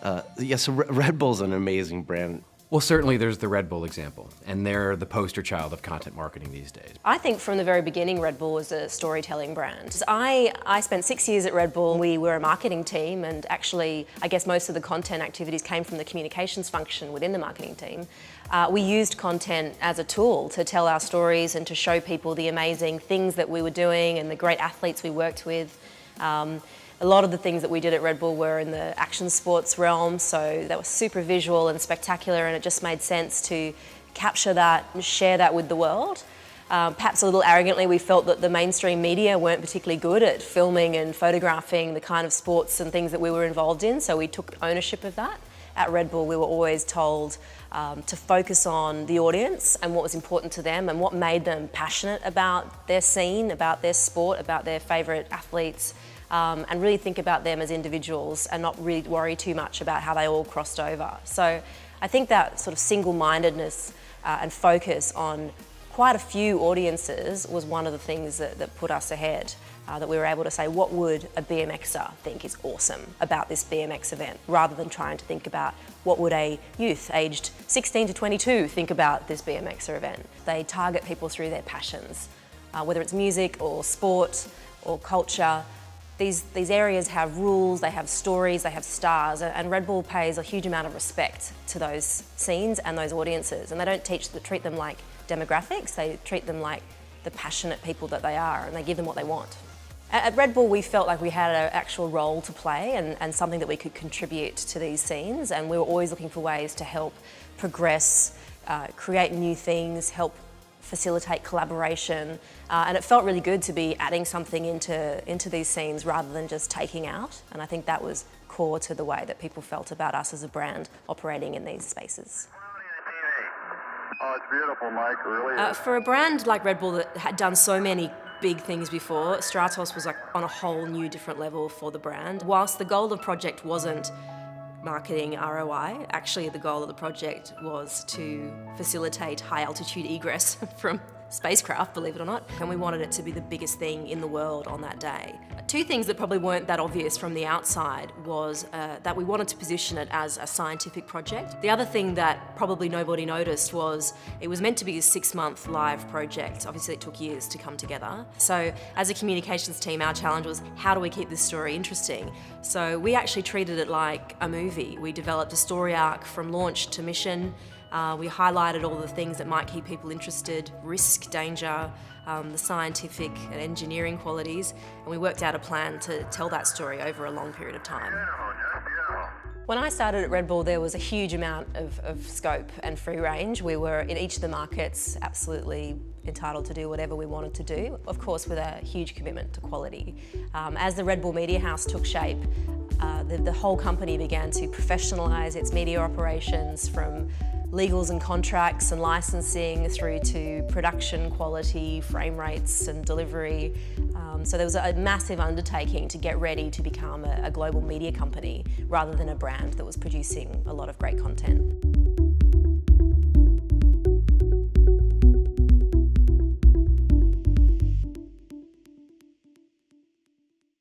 So Red Bull's an amazing brand. Well, certainly there's the Red Bull example, and they're the poster child of content marketing these days. I think from the very beginning, Red Bull was a storytelling brand. I spent 6 years at Red Bull. We were a marketing team, and actually, I guess most of the content activities came from the communications function within the marketing team. We used content as a tool to tell our stories and to show people the amazing things that we were doing and the great athletes we worked with. A lot of the things that we did at Red Bull were in the action sports realm, so they were super visual and spectacular, and it just made sense to capture that and share that with the world. Perhaps a little arrogantly, we felt that the mainstream media weren't particularly good at filming and photographing the kind of sports and things that we were involved in, so we took ownership of that. At Red Bull, we were always told to focus on the audience and what was important to them and what made them passionate about their scene, about their sport, about their favourite athletes, and really think about them as individuals and not really worry too much about how they all crossed over. So I think that sort of single-mindedness and focus on quite a few audiences was one of the things that put us ahead, that we were able to say, what would a BMXer think is awesome about this BMX event, rather than trying to think about what would a youth aged 16 to 22 think about this BMXer event. They target people through their passions, whether it's music or sport or culture. These areas have rules, they have stories, they have stars, and Red Bull pays a huge amount of respect to those scenes and those audiences, and they don't treat them like demographics, they treat them like the passionate people that they are, and they give them what they want. At Red Bull, we felt like we had an actual role to play and something that we could contribute to these scenes, and we were always looking for ways to help progress, create new things, help facilitate collaboration, and it felt really good to be adding something into these scenes rather than just taking out, and I think that was core to the way that people felt about us as a brand operating in these spaces. Oh, it's beautiful, Mike, really is. For a brand like Red Bull that had done so many big things before, Stratos was like on a whole new different level for the brand. Whilst the goal of the project wasn't marketing ROI. Actually, the goal of the project was to facilitate high altitude egress from spacecraft, believe it or not, and we wanted it to be the biggest thing in the world on that day. Two things that probably weren't that obvious from the outside was that we wanted to position it as a scientific project. The other thing that probably nobody noticed was it was meant to be a 6-month live project. Obviously it took years to come together. So as a communications team, our challenge was, how do we keep this story interesting? So we actually treated it like a movie. We developed a story arc from launch to mission. We highlighted all the things that might keep people interested: risk, danger, the scientific and engineering qualities, and we worked out a plan to tell that story over a long period of time. When I started at Red Bull, there was a huge amount of scope and free range. We were, in each of the markets, absolutely entitled to do whatever we wanted to do, of course with a huge commitment to quality. As the Red Bull Media House took shape, the whole company began to professionalise its media operations, from legals and contracts and licensing through to production quality, frame rates and delivery. So there was a massive undertaking to get ready to become a global media company rather than a brand that was producing a lot of great content.